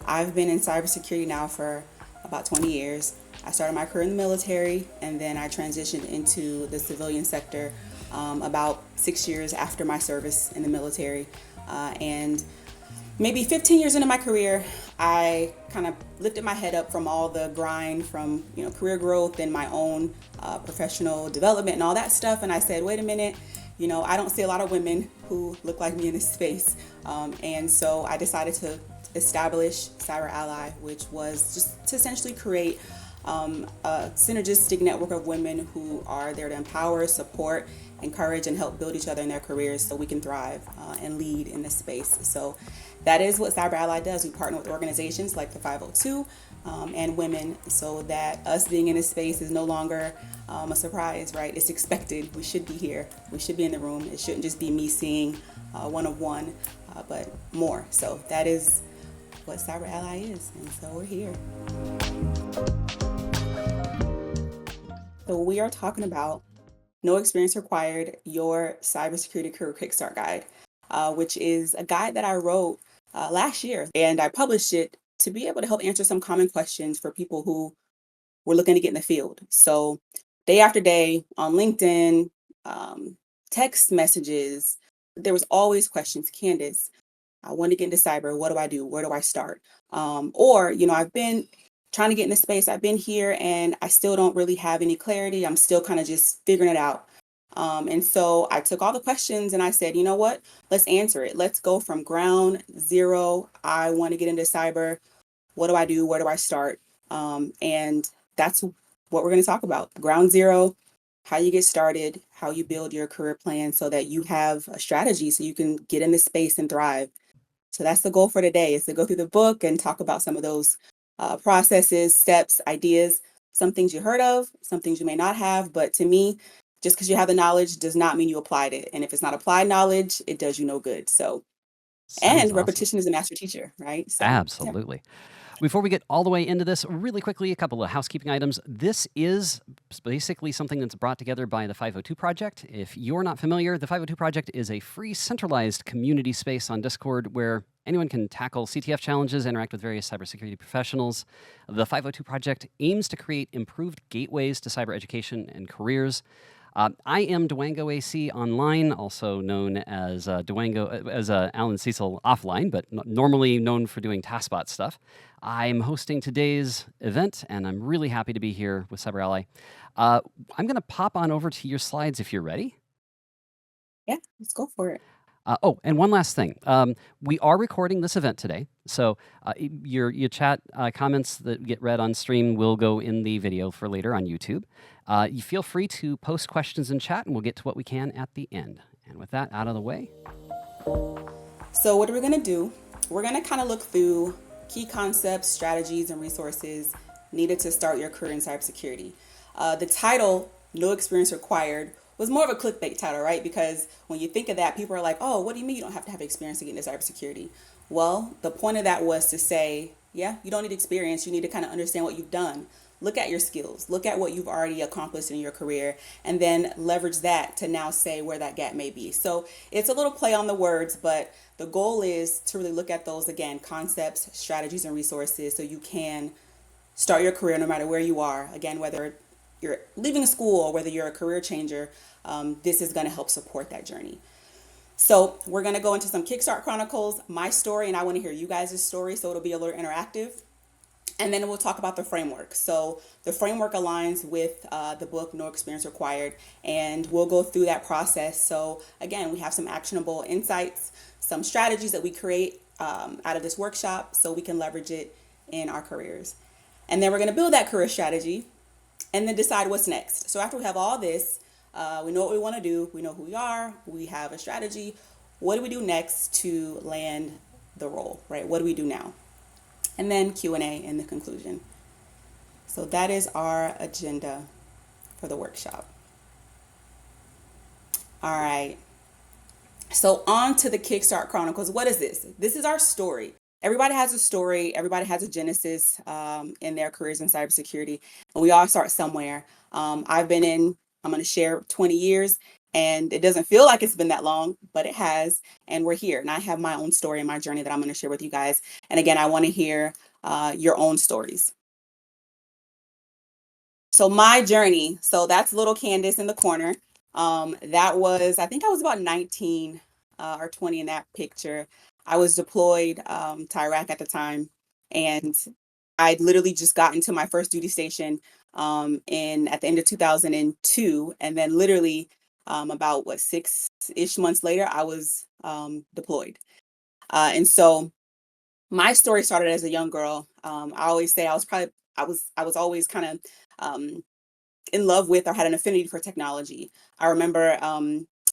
I've been in cybersecurity now for about 20 years. I started my career in the military and then I transitioned into the civilian sector about 6 years after my service in the military. And maybe 15 years into my career, I kind of lifted my head up from all the grind from career growth and my own professional development and all that stuff. And I said, wait a minute, I don't see a lot of women who look like me in this space. And so I decided to establish Cyber Ally, which was just to essentially create a synergistic network of women who are there to empower, support, encourage, and help build each other in their careers so we can thrive and lead in this space. So that is what Cyber Ally does. We partner with organizations like the 502 and women so that us being in this space is no longer a surprise, right? It's expected. We should be here. We should be in the room. It shouldn't just be me seeing one of one, but more. So that is what Cyber Ally is. And so we're here. So we are talking about No Experience Required, your Cybersecurity Career Kickstart Guide, which is a guide that I wrote last year. And I published it to be able to help answer some common questions for people who were looking to get in the field. So day after day on LinkedIn, text messages, there was always questions. Candace, I want to get into cyber. What do I do? Where do I start? I've been trying to get in the space. I've been here and I still don't really have any clarity. I'm still kind of just figuring it out. And so I took all the questions and I said, you know what? Let's answer it. Let's go from ground zero. I want to get into cyber. What do I do? Where do I start? And that's what we're going to talk about. Ground zero, how you get started, how you build your career plan so that you have a strategy so you can get in this space and thrive. So that's the goal for today, is to go through the book and talk about some of those processes, steps, ideas, some things you heard of, some things you may not have. But to me, just because you have the knowledge does not mean you applied it. And if it's not applied knowledge, it does you no good. So, Sounds and awesome. repetition is a master teacher, right? So, yeah. Absolutely. Before we get all the way into this, really quickly, a couple of housekeeping items. This is basically something that's brought together by the 502 Project. If you're not familiar, the 502 Project is a free, centralized community space on Discord where anyone can tackle CTF challenges, interact with various cybersecurity professionals. The 502 Project aims to create improved gateways to cyber education and careers. I am Dwango AC online, also known as Alan Cecil offline, but normally known for doing TaskBot stuff. I'm hosting today's event, and I'm really happy to be here with Cyber Ally. I'm going to pop on over to your slides if you're ready. Yeah, let's go for it. And one last thing. We are recording this event today, so your chat comments that get read on stream will go in the video for later on YouTube. You feel free to post questions in chat, and we'll get to what we can at the end. And with that out of the way. So what are we going to do? We're going to kind of look through key concepts, strategies, and resources needed to start your career in cybersecurity. The title, No Experience Required, was more of a clickbait title, right? Because when you think of that, people are like, oh, what do you mean you don't have to have experience to get into cybersecurity? Well, the point of that was to say, yeah, you don't need experience. You need to kind of understand what you've done. Look at your skills, look at what you've already accomplished in your career, and then leverage that to now say where that gap may be. So it's a little play on the words, but the goal is to really look at those, again, concepts, strategies, and resources so you can start your career no matter where you are. Again, whether you're leaving school or whether you're a career changer, this is going to help support that journey. So we're going to go into some Kickstart Chronicles, my story, and I want to hear you guys' story, so it'll be a little interactive. And then we'll talk about the framework. So the framework aligns with the book, No Experience Required, and we'll go through that process. So again, we have some actionable insights, some strategies that we create out of this workshop so we can leverage it in our careers. And then we're going to build that career strategy and then decide what's next. So after we have all this, we know what we want to do, we know who we are, we have a strategy. What do we do next to land the role, right? What do we do now? And then Q&A in the conclusion. So that is our agenda for the workshop. All right. So on to the Kickstart Chronicles. What is this? This is our story. Everybody has a story. Everybody has a genesis in their careers in cybersecurity. And we all start somewhere. I'm going to share 20 years. And it doesn't feel like it's been that long, but it has. And we're here. And I have my own story and my journey that I'm going to share with you guys. And again, I want to hear your own stories. So my journey, so that's little Candace in the corner. That was, I think I was about 19 or 20 in that picture. I was deployed to Iraq at the time, and I literally just got into my first duty station in at the end of 2002, and then literally about what 6-ish months later, I was deployed. And so my story started as a young girl. I always say I was always kind of in love with or had an affinity for technology. I remember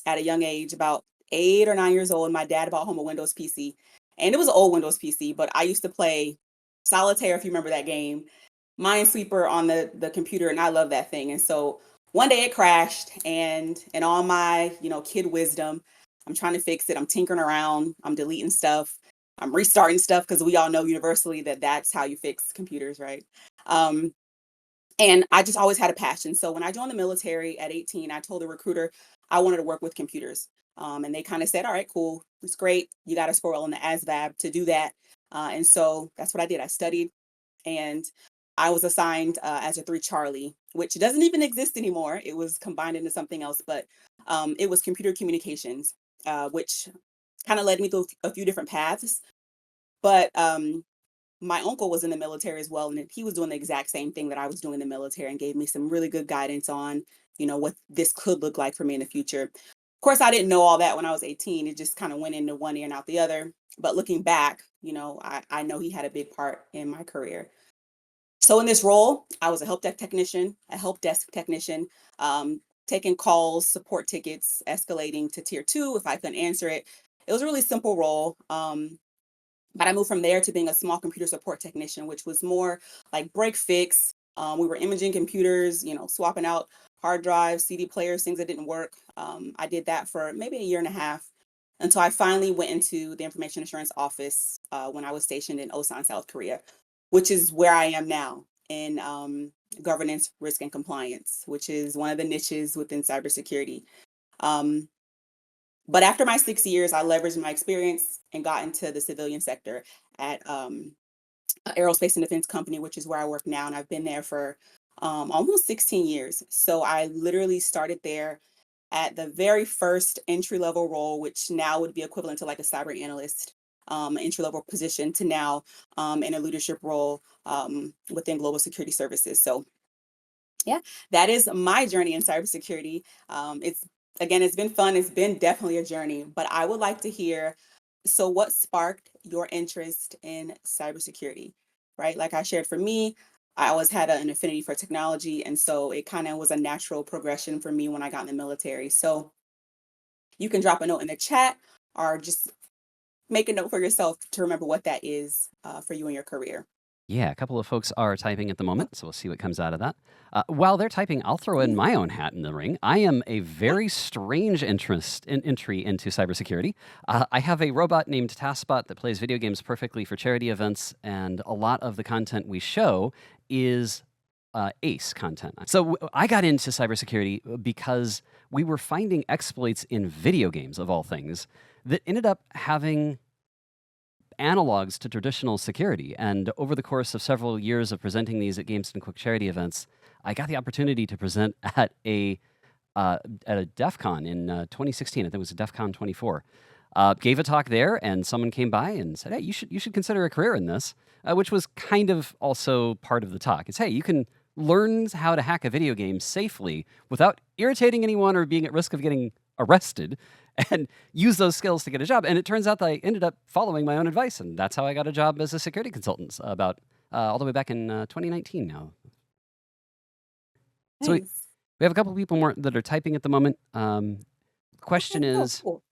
at a young age, about 8 or 9 years old, my dad bought home a Windows PC, and it was an old Windows PC. But I used to play solitaire, if you remember that game, Minesweeper on the computer, and I love that thing. And so one day it crashed, and in all my kid wisdom, I'm trying to fix it. I'm tinkering around. I'm deleting stuff. I'm restarting stuff because we all know universally that that's how you fix computers, right? Um, and I just always had a passion. So when I joined the military at 18, I told the recruiter I wanted to work with computers. And they kind of said, all right, cool. It's great. You got to score well in the ASVAB to do that. And so that's what I did. I studied, and I was assigned as a 3 Charlie, which doesn't even exist anymore. It was combined into something else, but it was computer communications, which kind of led me through a few different paths. But my uncle was in the military as well, and he was doing the exact same thing that I was doing in the military, and gave me some really good guidance on, what this could look like for me in the future. Of course, I didn't know all that when I was 18. It just kind of went into one ear and out the other. But looking back, I know he had a big part in my career. So in this role, I was a help desk technician, taking calls, support tickets, escalating to tier 2 if I couldn't answer it. It was a really simple role. But I moved from there to being a small computer support technician, which was more like break fix. We were imaging computers, swapping out hard drives, CD players, things that didn't work. I did that for maybe a year and a half until I finally went into the information assurance office when I was stationed in Osan, South Korea, which is where I am now in governance, risk, and compliance, which is one of the niches within cybersecurity. Um, but after my 6 years, I leveraged my experience and got into the civilian sector at an aerospace and defense company, which is where I work now. And I've been there for almost 16 years. So I literally started there at the very first entry level role, which now would be equivalent to like a cyber analyst entry level position, to now in a leadership role within global security services. So yeah, that is my journey in cybersecurity. It's again, it's been fun. It's been definitely a journey, but I would like to hear. So, what sparked your interest in cybersecurity? Right, like I shared, for me, I always had an affinity for technology, and so it kind of was a natural progression for me when I got in the military. So, you can drop a note in the chat, or just make a note for yourself to remember what that is for you in your career. Yeah, a couple of folks are typing at the moment, so we'll see what comes out of that. While they're typing, I'll throw in Mhm. my own hat in the ring. I am a Yeah. very strange entry into cybersecurity. I have a robot named TaskBot that plays video games perfectly for charity events, and a lot of the content we show is ACE content. So I got into cybersecurity because we were finding exploits in video games, of all things, that ended up having analogs to traditional security. And over the course of several years of presenting these at Games and Quick charity events, I got the opportunity to present at a DEF CON in 2016. I think it was a DEF CON 24. Gave a talk there, and someone came by and said, "Hey, you should consider a career in this," which was kind of also part of the talk. It's, hey, you can learn how to hack a video game safely without irritating anyone or being at risk of getting arrested, and use those skills to get a job. And it turns out that I ended up following my own advice, and that's how I got a job as a security consultant about all the way back in 2019 now. So Nice. we have a couple people more that are typing at the moment. Okay. Question Oh, is, cool.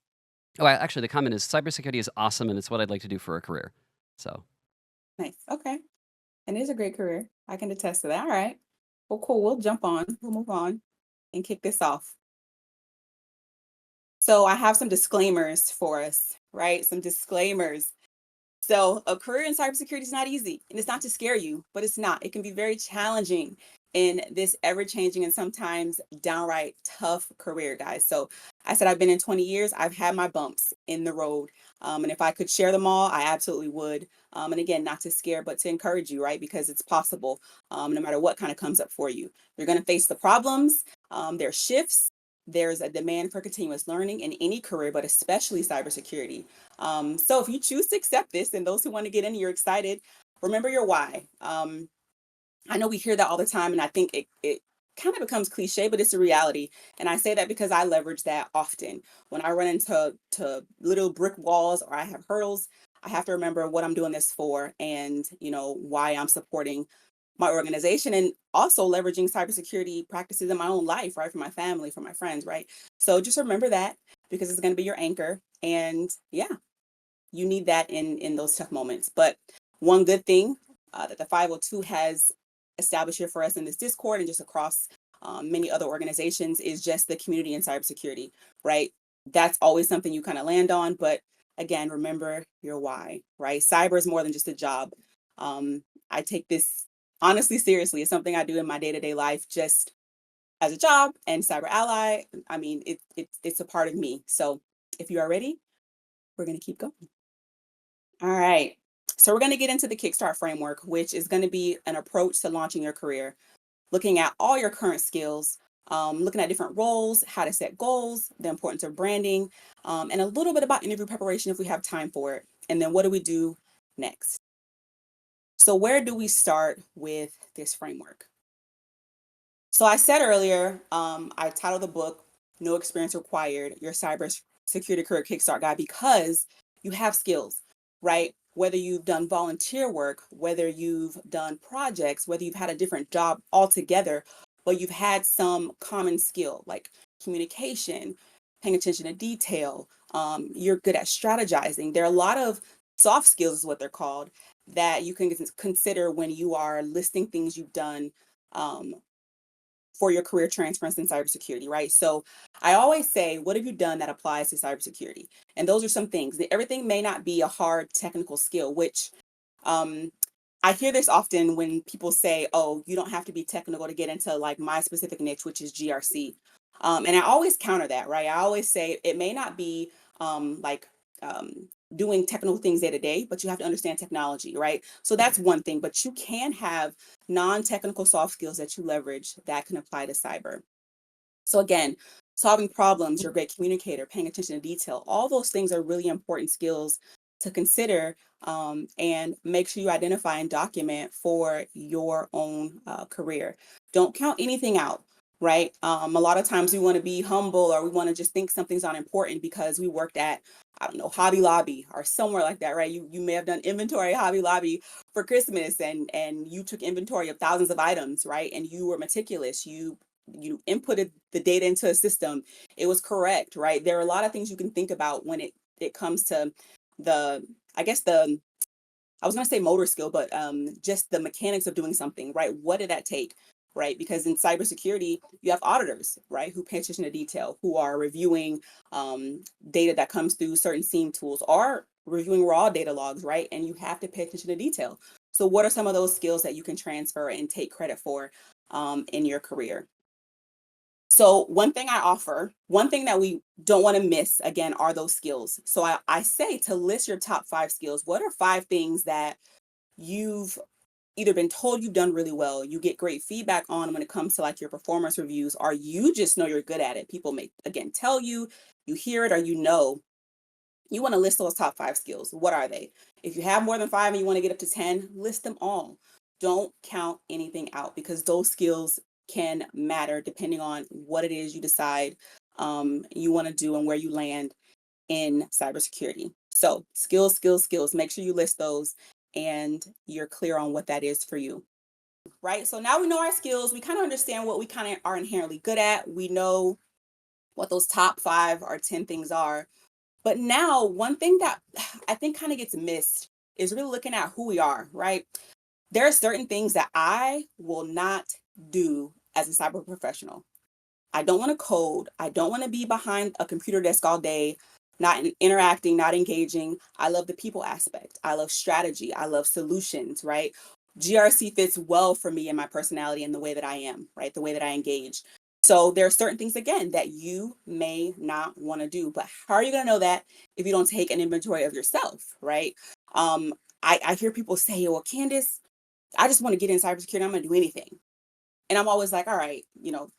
actually, the comment is cybersecurity is awesome and it's what I'd like to do for a career. So Nice. Okay. And it is a great career. I can attest to that. All right. Well, cool. We'll jump on. We'll move on and kick this off. So I have some disclaimers for us, right? Some disclaimers. So a career in cybersecurity is not easy, and it's not to scare you, but it's not. It can be very challenging. in this ever changing and sometimes downright tough career, guys. So I said I've been in 20 years, I've had my bumps in the road. And if I could share them all, I absolutely would. And again, not to scare, but to encourage you, right? Because it's possible, no matter what kind of comes up for you. You're going to face the problems, there's shifts. There's a demand for continuous learning in any career, but especially cybersecurity. So if you choose to accept this, and those who want to get in, you're excited, remember your why. I know we hear that all the time, and I think it kind of becomes cliche, but it's a reality. And I say that because I leverage that often. When I run into little brick walls or I have hurdles, I have to remember what I'm doing this for, and why I'm supporting my organization, and also leveraging cybersecurity practices in my own life, right? For my family, for my friends, right? So just remember that, because it's going to be your anchor. And yeah, you need that in those tough moments. But one good thing that the 502 has established here for us in this Discord and just across many other organizations is just the community in cybersecurity, right? That's always something you kind of land on. But again, remember your why, right? Cyber is more than just a job. I take this honestly seriously. It's something I do in my day-to-day life, just as a job and cyber ally. I mean, it's a part of me. So if you are ready, we're going to keep going. All right. So we're going to get into the Kickstart framework, which is going to be an approach to launching your career, looking at all your current skills, looking at different roles, how to set goals, the importance of branding, and a little bit about interview preparation if we have time for it. And then what do we do next? So where do we start with this framework? So I said earlier, I titled the book "No Experience Required: Your Cybersecurity Career Kickstart Guide" because you have skills, right? Whether you've done volunteer work, whether you've done projects, whether you've had a different job altogether, but you've had some common skill like communication, paying attention to detail. You're good at strategizing. There are a lot of soft skills, is what they're called, that you can consider when you are listing things you've done um, for your career transference in cybersecurity, right? So I always say, what have you done that applies to cybersecurity? And those are some things. Everything may not be a hard technical skill, which um, I hear this often when people say, oh, you don't have to be technical to get into like my specific niche, which is GRC. And I always counter that, right? I always say it may not be like doing technical things day to day, but you have to understand technology, right? So that's one thing, but you can have non-technical soft skills that you leverage that can apply to cyber. So again, solving problems, you're a great communicator, paying attention to detail, all those things are really important skills to consider, and make sure you identify and document for your own career. Don't count anything out, right? A lot of times we want to be humble, or we want to just think something's not important because we worked at, I don't know, Hobby Lobby or somewhere like that, right? You may have done inventory at Hobby Lobby for Christmas, and you took inventory of thousands of items, right? And you were meticulous. You inputted the data into a system, it was correct, right? There are a lot of things you can think about when it comes to the, I guess the, I was going to say motor skill, but just the mechanics of doing something, right? What did that take, right? Because in cybersecurity, you have auditors, right, who pay attention to detail, who are reviewing data that comes through certain SIEM tools, or reviewing raw data logs, right? And you have to pay attention to detail. So what are some of those skills that you can transfer and take credit for in your career? So one thing that we don't want to miss again are those skills. So I say to list your top 5 skills. What are 5 things that you've either been told you've done really well, you get great feedback on when it comes to like your performance reviews, or you just know you're good at it? People may again tell you, you hear it, or you want to list those top 5 skills. What are they? If you have more than 5 and you want to get up to 10, list them all. Don't count anything out, because those skills can matter depending on what it is you decide you want to do and where you land in cybersecurity. So skills, skills, skills. Make sure you list those and you're clear on what that is for you. Right. So now we know our skills. We kind of understand what we kind of are inherently good at. We know what those top 5 or 10 things are. But now, one thing that I think kind of gets missed is really looking at who we are, right? There are certain things that I will not do as a cyber professional. I don't want to code. I don't want to be behind a computer desk all day, not interacting, not engaging. I love the people aspect. I love strategy. I love solutions, right? GRC fits well for me and my personality and the way that I am, right? The way that I engage. So there are certain things again that you may not want to do, but how are you going to know that if you don't take an inventory of yourself, right? Um, I hear people say, "Well, Candace, I just want to get in cybersecurity. I'm going to do anything." And I'm always like, all right,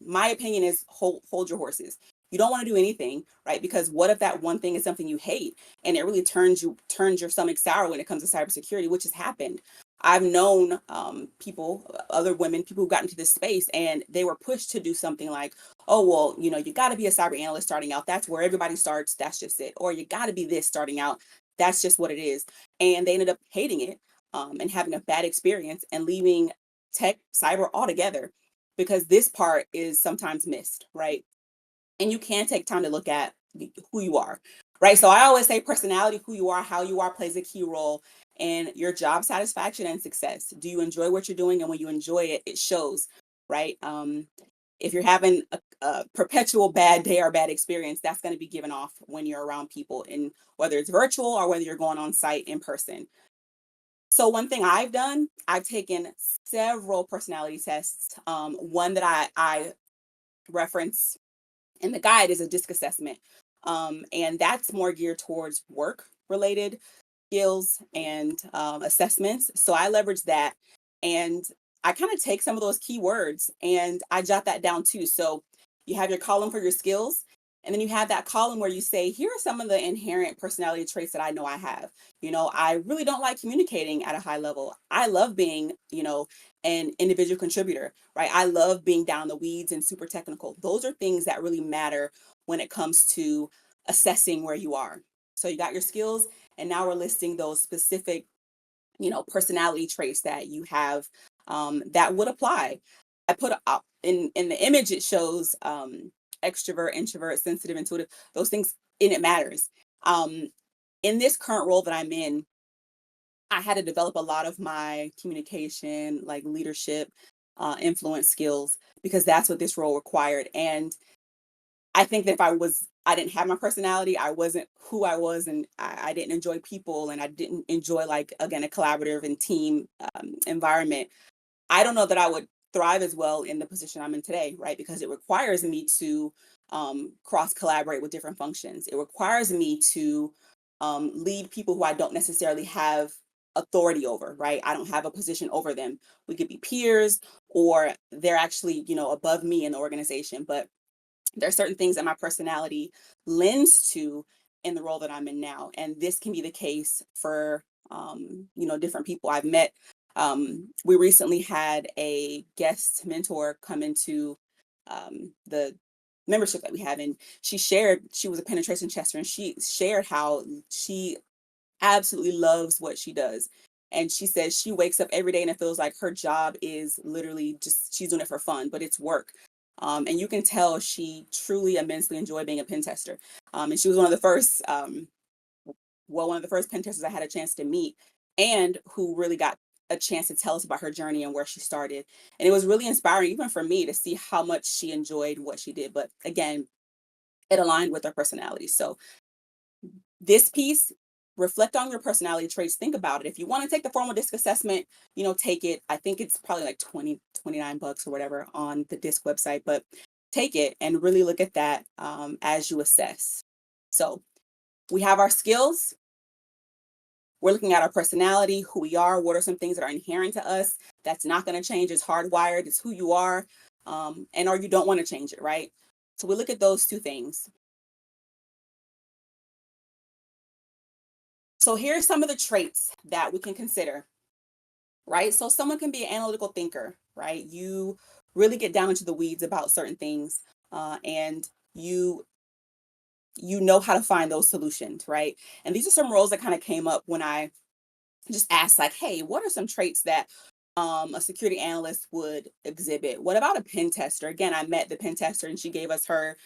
my opinion is hold your horses. You don't want to do anything, right? Because what if that one thing is something you hate and it really turns your stomach sour when it comes to cybersecurity, which has happened. I've known people, other women, people who got into this space and they were pushed to do something like, oh, well, you got to be a cyber analyst starting out. That's where everybody starts. That's just it. Or you got to be this starting out. That's just what it is. And they ended up hating it and having a bad experience and leaving tech cyber altogether because this part is sometimes missed, right? And you can take time to look at who you are, right? So I always say personality, who you are, how you are plays a key role in your job satisfaction and success. Do you enjoy what you're doing? And when you enjoy it, it shows, right? If you're having a perpetual bad day or bad experience, that's going to be given off when you're around people, and whether it's virtual or whether you're going on site in person. So one thing I've done, I've taken several personality tests. One that I reference in the guide is a disc assessment. And that's more geared towards work related skills and assessments. So I leverage that and I kind of take some of those keywords and I jot that down too. So you have your column for your skills. And then you have that column where you say, here are some of the inherent personality traits that I know I have. I really don't like communicating at a high level. I love being, an individual contributor, right? I love being down the weeds and super technical. Those are things that really matter when it comes to assessing where you are. So you got your skills, and now we're listing those specific, personality traits that you have that would apply. I put up in the image, it shows extrovert, introvert, sensitive, intuitive, those things, and it matters. Um, in this current role that I'm in, I had to develop a lot of my communication, like leadership, influence skills, because that's what this role required. And I think that if I didn't have my personality, I wasn't who I was, and I didn't enjoy people, and I didn't enjoy, like, again, a collaborative and team environment. I don't know that I would thrive as well in the position I'm in today, right? Because it requires me to cross collaborate with different functions. It requires me to lead people who I don't necessarily have authority over, right? I don't have a position over them. We could be peers, or they're actually, above me in the organization. But there are certain things that my personality lends to in the role that I'm in now. And this can be the case for, different people I've met. We recently had a guest mentor come into the membership that we have. And she was a penetration tester, and she shared how she absolutely loves what she does. And she says she wakes up every day and it feels like her job is literally just, she's doing it for fun, but it's work. And you can tell she truly immensely enjoyed being a pen tester. And she was one of the first pen testers I had a chance to meet, and who really got a chance to tell us about her journey and where she started. And it was really inspiring, even for me, to see how much she enjoyed what she did. But again, it aligned with her personality. So this piece, reflect on your personality traits. Think about it. If you want to take the formal disc assessment, take it. I think it's probably like 29 bucks or whatever on the disc website, but take it and really look at that as you assess. So we have our skills. We're looking at our personality, who we are, what are some things that are inherent to us that's not going to change. It's hardwired. It's who you are. And or you don't want to change it, right? So we look at those two things. So here's some of the traits that we can consider, right? So someone can be an analytical thinker, right? You really get down into the weeds about certain things, and you know how to find those solutions, right? And these are some roles that kind of came up when I just asked, like, hey, what are some traits that a security analyst would exhibit? What about a pen tester? Again, I met the pen tester and she gave us her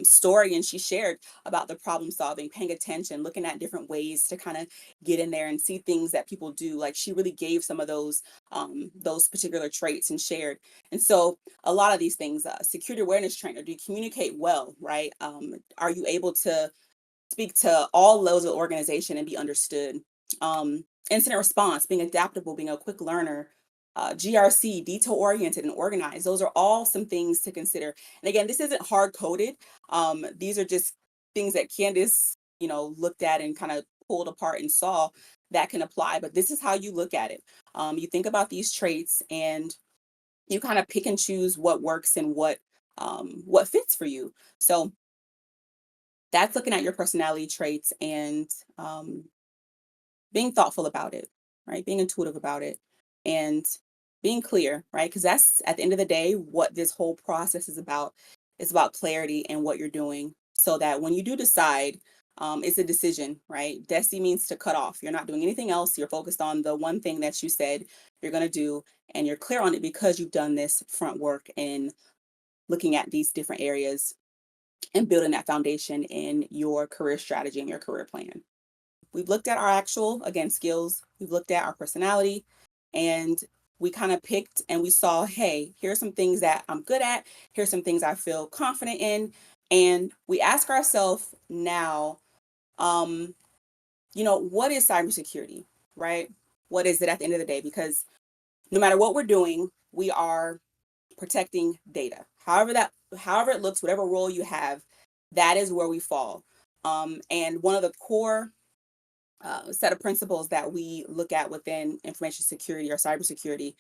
story, and she shared about the problem solving, paying attention, looking at different ways to kind of get in there and see things that people do. Like, she really gave some of those particular traits and shared. And so a lot of these things, security awareness trainer, do you communicate well, right? Are you able to speak to all levels of the organization and be understood? Incident response, being adaptable, being a quick learner, GRC, detail oriented and organized. Those are all some things to consider. And again, this isn't hard coded. These are just things that Candace, looked at and kind of pulled apart and saw that can apply. But this is how you look at it. You think about these traits and you kind of pick and choose what works and what fits for you. So that's looking at your personality traits and being thoughtful about it, right? Being intuitive about it and being clear, right? Because that's at the end of the day what this whole process is about. It's about clarity and what you're doing so that when you do decide, it's a decision, right? Desi means to cut off. You're not doing anything else. You're focused on the one thing that you said you're going to do, and you're clear on it because you've done this front work and looking at these different areas and building that foundation in your career strategy and your career plan. We've looked at our actual, again, skills. We've looked at our personality, and we kind of picked and we saw, hey, here's some things that I'm good at. Here's some things I feel confident in. And we ask ourselves now, what is cybersecurity, right? What is it at the end of the day? Because no matter what we're doing, we are protecting data. However it looks, whatever role you have, that is where we fall. And one of the core set of principles that we look at within information security or cybersecurity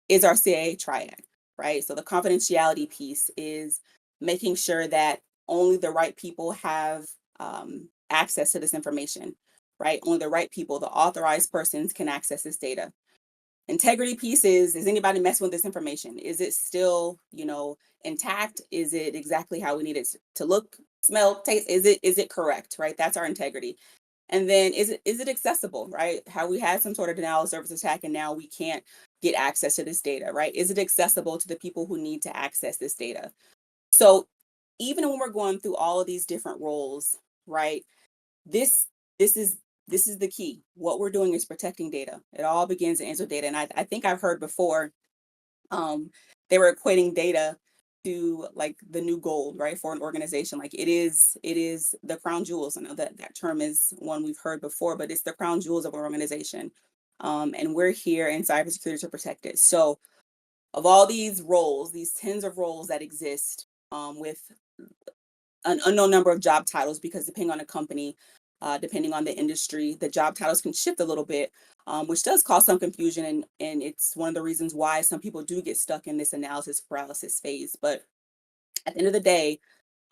is our CIA triad, right? So the confidentiality piece is making sure that only the right people have access to this information, right? Only the right people, the authorized persons can access this data. Integrity piece is anybody messing with this information? Is it still, intact? Is it exactly how we need it to look, smell, taste? Is it correct, right? That's our integrity. And then is it accessible, right? How we had some sort of denial of service attack and now we can't get access to this data, right? Is it accessible to the people who need to access this data? So even when we're going through all of these different roles, right? This this is this is the key. What we're doing is protecting data. It all begins and ends with data. And I think I've heard before they were equating data to like the new gold, right? For an organization. Like it is the crown jewels. I know that term is one we've heard before, but it's the crown jewels of an organization. And we're here in cybersecurity to protect it. So of all these roles, these tens of roles that exist, with an unknown number of job titles, because depending on the company, depending on the industry, the job titles can shift a little bit, which does cause some confusion. And it's one of the reasons why some people do get stuck in this analysis paralysis phase. But at the end of the day,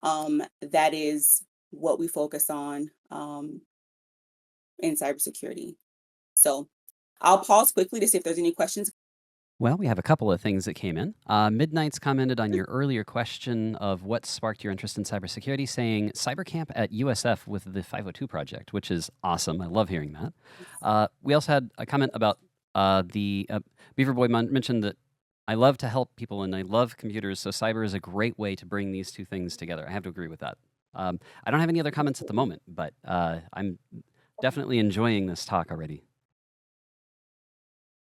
that is what we focus on in cybersecurity. So I'll pause quickly to see if there's any questions. Well, we have a couple of things that came in. Midnight's commented on your earlier question of what sparked your interest in cybersecurity, saying cybercamp at USF with the 502 project, which is awesome. I love hearing that. We also had a comment about the Beaver Boy mentioned that I love to help people and I love computers, so cyber is a great way to bring these two things together. I have to agree with that. I don't have any other comments at the moment, but I'm definitely enjoying this talk already.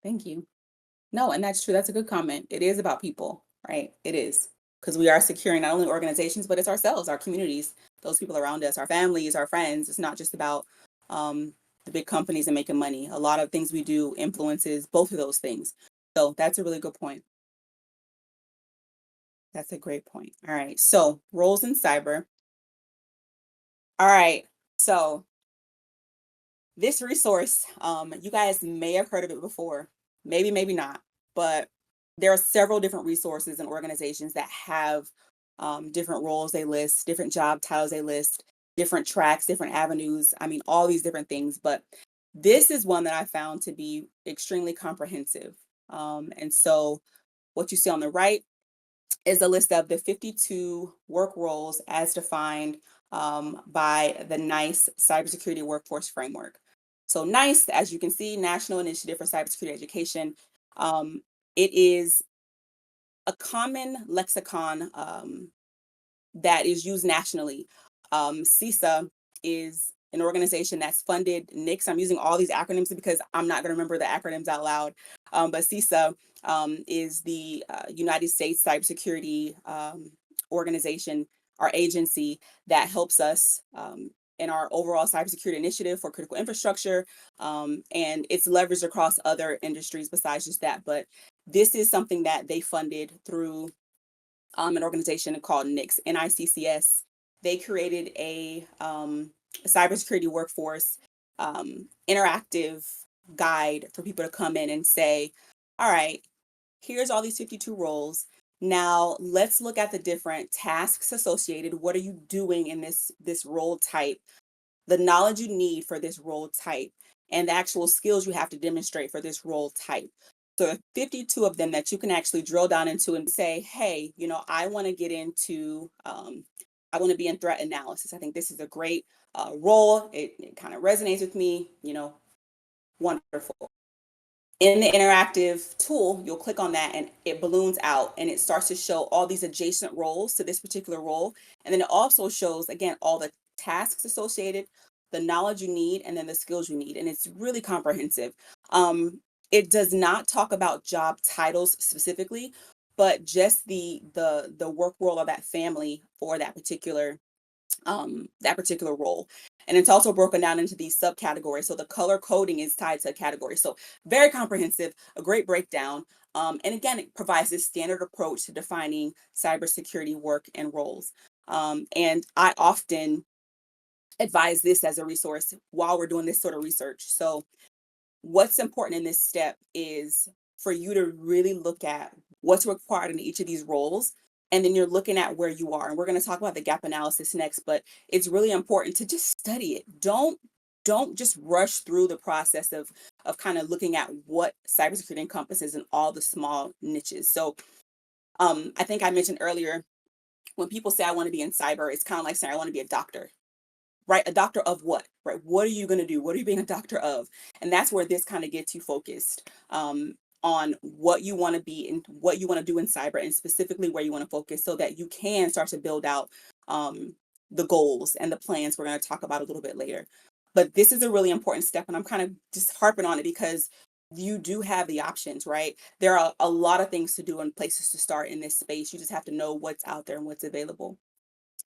Thank you. No, and that's true. That's a good comment. It is about people, right? It is. Because we are securing not only organizations, but it's ourselves, our communities, those people around us, our families, our friends. It's not just about the big companies and making money. A lot of things we do influences both of those things. So that's a really good point. That's a great point. All right. So roles in cyber. All right. So this resource, you guys may have heard of it before, maybe not, but there are several different resources and organizations that have different roles they list, different job titles they list, different tracks, different avenues. I mean, all these different things. But this is one that I found to be extremely comprehensive. And so what you see on the right is a list of the 52 work roles as defined by the NICE Cybersecurity Workforce Framework. So NICE, as you can see, National Initiative for Cybersecurity Education, it is a common lexicon that is used nationally. CISA is an organization that's funded NICS. I'm using all these acronyms because I'm not going to remember the acronyms out loud. But CISA is the United States Cybersecurity organization, our agency that helps us in our overall cybersecurity initiative for critical infrastructure. And it's leveraged across other industries besides just that. But This is something that they funded through an organization called NICS. They created a cybersecurity workforce interactive guide for people to come in and say, all right, here's all these 52 roles. Now let's look at the different tasks associated. What are you doing in this role type? The knowledge you need for this role type and the actual skills you have to demonstrate for this role type. So there are 52 of them that you can actually drill down into and say, hey, I want to get into, I want to be in threat analysis. I think this is a great role. It kind of resonates with me, wonderful. In the interactive tool, you'll click on that and it balloons out and it starts to show all these adjacent roles to this particular role. And then it also shows, again, all the tasks associated, the knowledge you need, and then the skills you need. And it's really comprehensive. It does not talk about job titles specifically, but just the work role of that family for that particular role. And it's also broken down into these subcategories. So the color coding is tied to a category. So very comprehensive, a great breakdown. And again, it provides this standard approach to defining cybersecurity work and roles. And I often advise this as a resource while we're doing this sort of research. So what's important in this step is for you to really look at what's required in each of these roles. And then you're looking at where you are. And we're going to talk about the gap analysis next, but it's really important to just study it. Don't just rush through the process of kind of looking at what cybersecurity encompasses in all the small niches. So I think I mentioned earlier, when people say I want to be in cyber, it's kind of like saying I want to be a doctor. Right? A doctor of what? Right? What are you going to do? What are you being a doctor of? And that's where this kind of gets you focused on what you want to be and what you want to do in cyber, and specifically where you want to focus, so that you can start to build out the goals and the plans we're going to talk about a little bit later. But this is a really important step, and I'm kind of just harping on it because you do have the options, right? There are a lot of things to do and places to start in this space. You just have to know what's out there and what's available.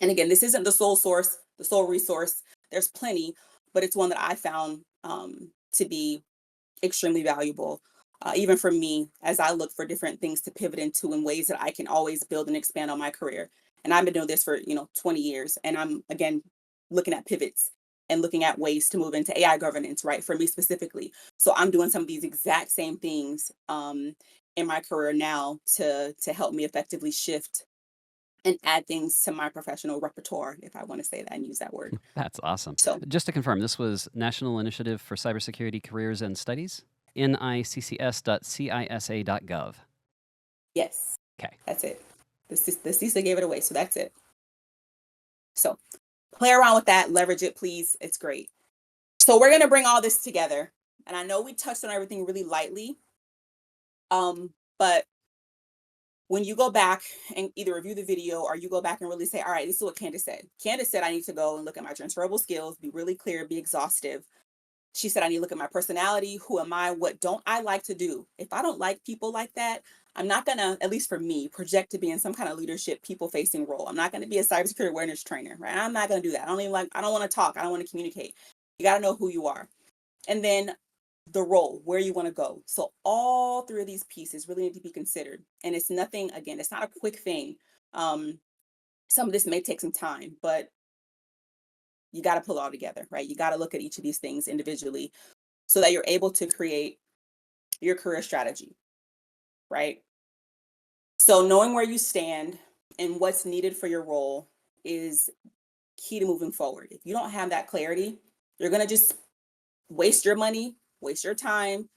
And again, this isn't the sole source, the sole resource. There's plenty, but it's one that I found to be extremely valuable, even for me, as I look for different things to pivot into in ways that I can always build and expand on my career. And I've been doing this for 20 years, and I'm again looking at pivots and looking at ways to move into AI governance, right? For me specifically, so I'm doing some of these exact same things in my career now to help me effectively shift and add things to my professional repertoire, if I want to say that and use that word. That's awesome. So, Just to confirm, this was National Initiative for Cybersecurity Careers and Studies, niccs.cisa.gov. yes, Okay. that's it. The CISA gave it away, so that's it. So, play around with that, leverage it, please. It's great. So, we're going to bring all this together. And I know we touched on everything really lightly, but when you go back and either review the video or you go back and really say, all right, this is what Candace said. Candace said, I need to go and look at my transferable skills, be really clear, be exhaustive. She said, I need to look at my personality. Who am I? What don't I like to do? If I don't like people like that, I'm not going to, at least for me, project to be in some kind of leadership, people facing role. I'm not going to be a cybersecurity awareness trainer, right? I'm not going to do that. I don't want to talk. I don't want to communicate. You got to know who you are. And then the role, where you want to go. So all three of these pieces really need to be considered. And it's nothing, again, it's not a quick thing. Some of this may take some time, but you got to pull it all together, right? You got to look at each of these things individually so that you're able to create your career strategy, right? So knowing where you stand and what's needed for your role is key to moving forward. If you don't have that clarity, you're going to just waste your money, waste your time,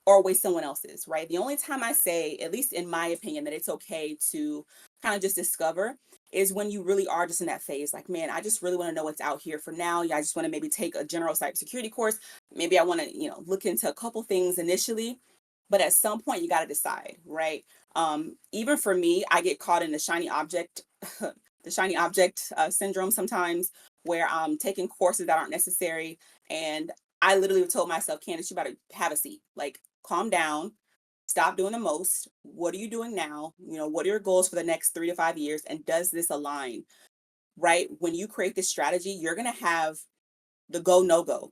or waste someone else's, right? The only time I say, at least in my opinion, that it's okay to kind of just discover is when you really are just in that phase. Like, man, I just really want to know what's out here for now. Yeah, I just want to maybe take a general cybersecurity course. Maybe I want to, look into a couple things initially, but at some point you got to decide, right? Even for me, I get caught in the shiny object, the shiny object syndrome sometimes, where I'm taking courses that aren't necessary. And I literally told myself, Candace, you better have a seat. Like, calm down, stop doing the most. What are you doing now? What are your goals for the next 3 to 5 years? And does this align? Right? When you create this strategy, you're going to have the go, no go,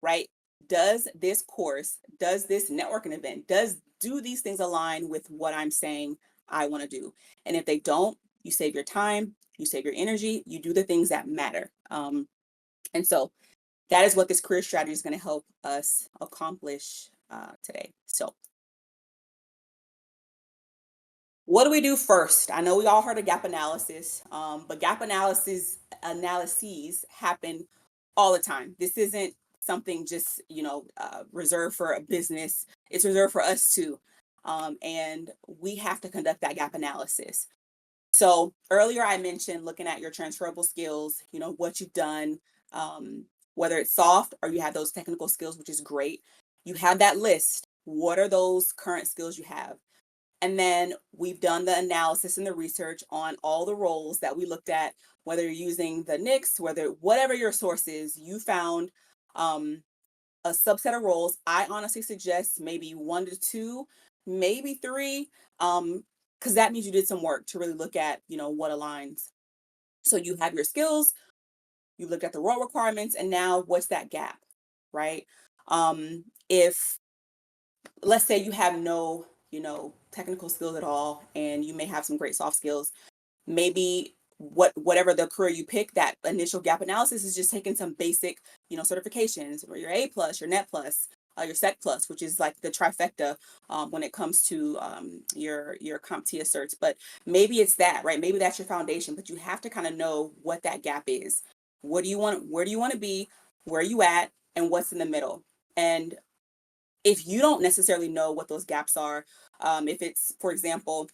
right? does this course, does this networking event, do these things align with what I'm saying I want to do? And if they don't, you save your time, you save your energy, you do the things that matter. And so that is what this career strategy is going to help us accomplish today. So what do we do first? I know we all heard of gap analysis, but gap analyses happen all the time. This isn't something just reserved for a business. It's reserved for us too, and we have to conduct that gap analysis. So earlier I mentioned looking at your transferable skills. What you've done, whether it's soft or you have those technical skills, which is great. You have that list. What are those current skills you have? And then we've done the analysis and the research on all the roles that we looked at, whether you're using the NICS, whatever your source is, you found a subset of roles. I honestly suggest maybe 1 to 2, maybe 3, because that means you did some work to really look at, what aligns. So you have your skills, you looked at the role requirements, and now what's that gap, right? If let's say you have no technical skills at all, and you may have some great soft skills, maybe whatever the career you pick, that initial gap analysis is just taking some basic certifications, or your A plus, your net plus, your sec plus, which is like the trifecta when it comes to your CompTIA certs. But maybe it's that, right? Maybe that's your foundation, but you have to kind of know what that gap is. Where do you want to be? Where are you at? And what's in the middle? And if you don't necessarily know what those gaps are, if it's, for example,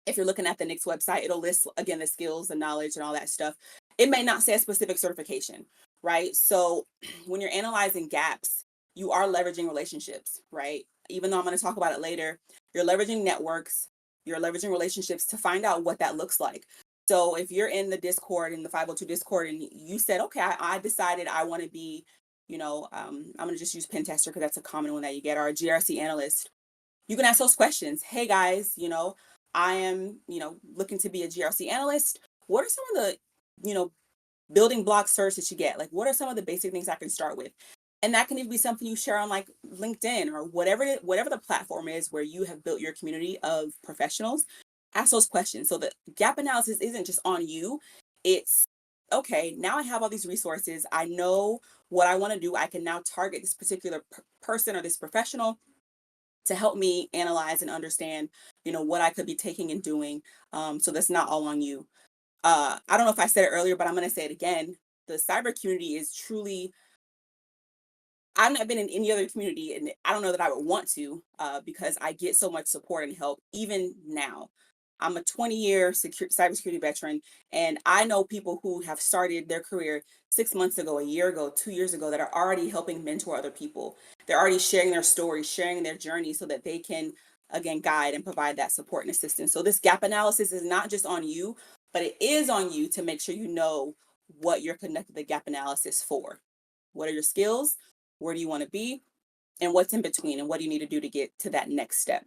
if you're looking at the NICS website, it'll list again the skills, the knowledge, and all that stuff. It may not say a specific certification, right? So when you're analyzing gaps, you are leveraging relationships, right? Even though I'm going to talk about it later, you're leveraging networks, you're leveraging relationships to find out what that looks like. So if you're in the Discord, in the 502 Discord, and you said, okay, I decided I want to be, I'm going to just use pen tester because that's a common one that you get, or a GRC analyst. You can ask those questions. Hey guys, I am, looking to be a GRC analyst. What are some of the, building block certs that you get? Like, what are some of the basic things I can start with? And that can even be something you share on like LinkedIn or whatever the platform is where you have built your community of professionals. Ask those questions. So the gap analysis isn't just on you. It's okay, now I have all these resources. I know what I want to do. I can now target this particular person or this professional to help me analyze and understand, what I could be taking and doing. So that's not all on you. I don't know if I said it earlier, but I'm going to say it again. The cyber community is truly, I've not been in any other community, and I don't know that I would want to, because I get so much support and help even now. I'm a 20-year cybersecurity veteran, and I know people who have started their career 6 months ago, a year ago, 2 years ago, that are already helping mentor other people. They're already sharing their stories, sharing their journey so that they can, again, guide and provide that support and assistance. So this gap analysis is not just on you, but it is on you to make sure you know what you're conducting the gap analysis for. What are your skills? Where do you want to be? And what's in between? And what do you need to do to get to that next step?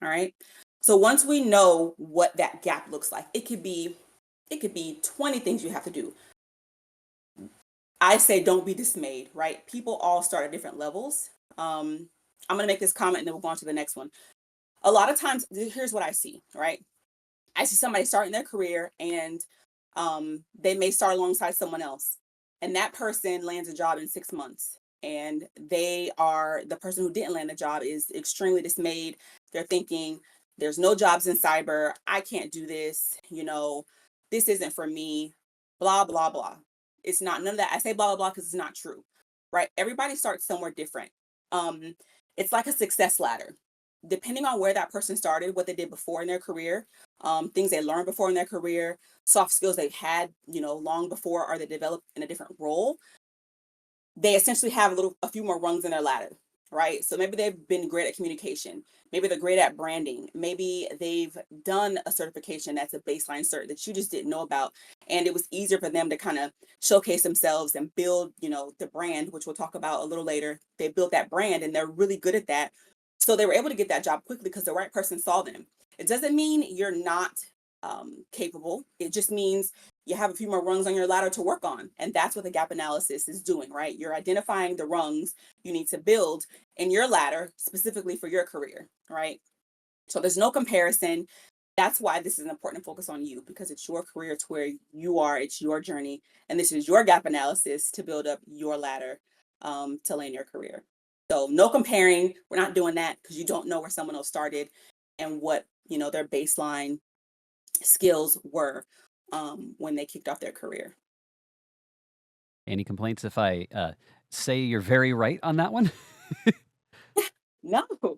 All right. So once we know what that gap looks like, it could be 20 things you have to do. I say don't be dismayed, right? People all start at different levels. I'm going to make this comment and then we'll go on to the next one. A lot of times, here's what I see, right? I see somebody starting their career, and they may start alongside someone else, and that person lands a job in 6 months, and the person who didn't land the job is extremely dismayed. They're thinking, there's no jobs in cyber. I can't do this. This isn't for me, blah, blah, blah. It's not none of that. I say blah, blah, blah because it's not true, right? Everybody starts somewhere different. It's like a success ladder. Depending on where that person started, what they did before in their career, things they learned before in their career, soft skills they've had, long before, or they developed in a different role, they essentially have a few more rungs in their ladder, right? So maybe they've been great at communication. Maybe they're great at branding. Maybe they've done a certification that's a baseline cert that you just didn't know about. And it was easier for them to kind of showcase themselves and build, the brand, which we'll talk about a little later. They built that brand and they're really good at that. So they were able to get that job quickly because the right person saw them. It doesn't mean you're not capable. It just means you have a few more rungs on your ladder to work on. And that's what the gap analysis is doing, right? You're identifying the rungs you need to build in your ladder specifically for your career, right? So there's no comparison. That's why this is an important focus on you, because it's your career, it's where you are, it's your journey. And this is your gap analysis to build up your ladder to land your career. So no comparing. We're not doing that because you don't know where someone else started and what, their baseline skills were when they kicked off their career. Any complaints if I say you're very right on that one? No, I,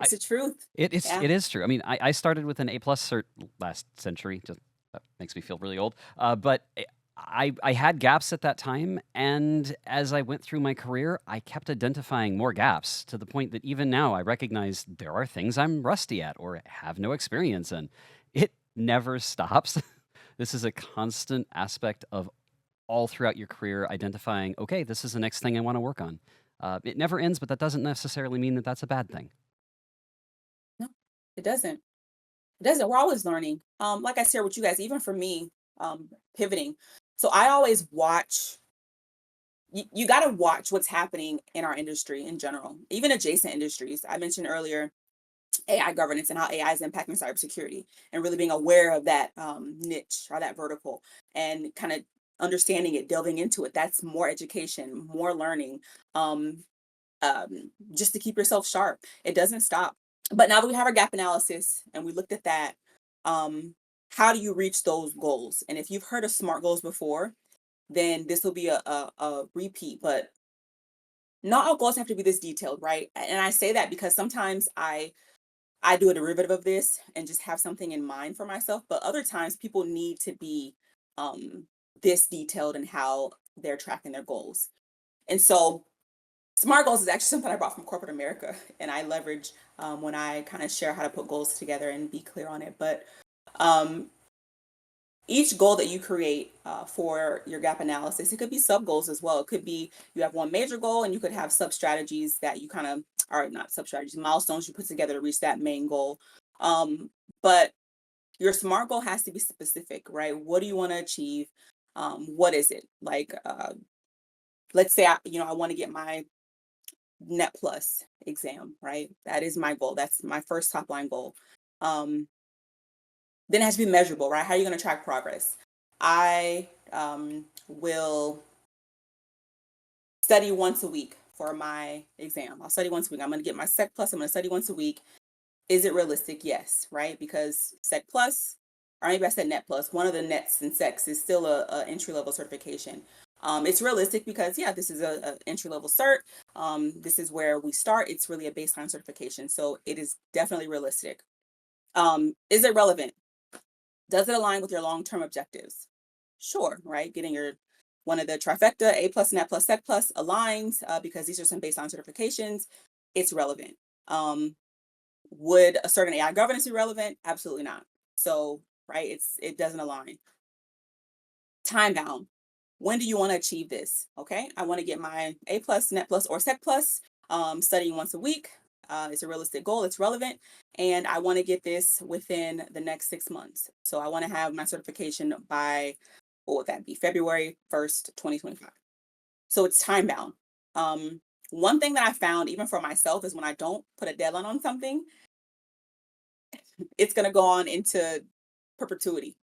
it's the truth. Yeah. it is true. I mean, I started with an A plus cert last century. Just that makes me feel really old. But I had gaps at that time, and as I went through my career, I kept identifying more gaps to the point that even now I recognize there are things I'm rusty at or have no experience in. It never stops. This is a constant aspect of all throughout your career, identifying, okay, this is the next thing I want to work on. It never ends, but that doesn't necessarily mean that that's a bad thing. No, it doesn't. It doesn't. We're always learning. Like I shared with you guys, even for me, pivoting. So I always watch. You got to watch what's happening in our industry in general, even adjacent industries. I mentioned earlier AI governance and how AI is impacting cybersecurity, and really being aware of that niche or that vertical, and kind of understanding it, delving into it. That's more education, more learning, um, just to keep yourself sharp. It doesn't stop. But now that we have our gap analysis and we looked at that, um, how do you reach those goals? And if you've heard of SMART goals before, then this will be a repeat. But not all goals have to be this detailed, right? And I say that because sometimes I do a derivative of this and just have something in mind for myself. But other times people need to be um, this detailed in how they're tracking their goals. And so SMART goals is actually something I brought from corporate America, and I leverage when I kind of share how to put goals together and be clear on it. But um, each goal that you create for your gap analysis, it could be sub goals as well. It could be you have one major goal and you could have sub strategies that you kind of are not sub strategies, milestones you put together to reach that main goal. But your SMART goal has to be specific, right? What do you want to achieve? What is it? Like, let's say I want to get my Net Plus exam, right? That is my goal. That's my first top line goal. Um, then it has to be measurable, right? How are you going to track progress? I will study once a week for my exam. I'll study once a week. I'm going to get my Sec Plus. I'm going to study once a week. Is it realistic? Yes, right? Because Sec Plus, or maybe I said Net Plus, one of the nets and secs is still a entry level certification. It's realistic because, yeah, this is a entry level cert. This is where we start. It's really a baseline certification. So it is definitely realistic. Is it relevant? Does it align with your long term objectives? Sure, right? Getting your one of the trifecta, A plus, Net plus, Sec plus aligns because these are some baseline certifications. It's relevant. Would a certain AI governance be relevant? Absolutely not. So, right, it doesn't align. Time bound. When do you want to achieve this? Okay, I want to get my A plus, Net plus, or Sec plus, studying once a week. It's a realistic goal. It's relevant, and I want to get this within the next 6 months. So I want to have my certification by, what would that be? February 1st, 2025. So it's time bound. One thing that I found, even for myself, is when I don't put a deadline on something, it's going to go on into perpetuity,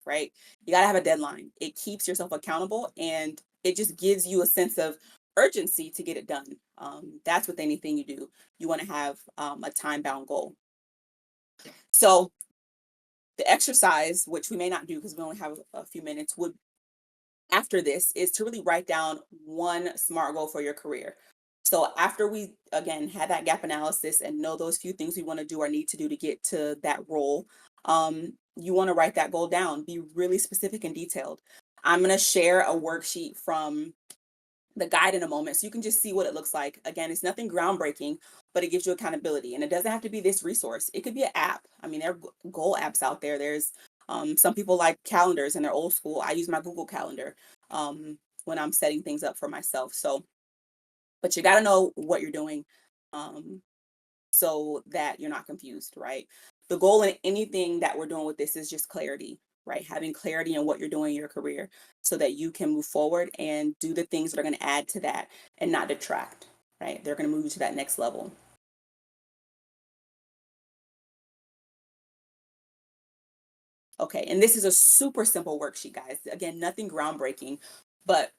right? You got to have a deadline. It keeps yourself accountable, and it just gives you a sense of urgency to get it done. That's with anything you do. You want to have a time bound goal. So the exercise, which we may not do because we only have a few minutes, would after this is to really write down one SMART goal for your career. So after we again had that gap analysis and know those few things we want to do or need to do to get to that role, you want to write that goal down. Be really specific and detailed. I'm going to share a worksheet from the guide in a moment so you can just see what it looks like. Again, it's nothing groundbreaking, but it gives you accountability. And it doesn't have to be this resource. It could be an app. I mean, there are goal apps out there. There's some people like calendars and they're old school. I use my Google Calendar when I'm setting things up for myself. So, but you got to know what you're doing um, so that you're not confused, right? The goal in anything that we're doing with this is just clarity. right? Having clarity in what you're doing in your career so that you can move forward and do the things that are going to add to that and not detract, right? They're going to move you to that next level. Okay, and this is a super simple worksheet, guys. Again, nothing groundbreaking, but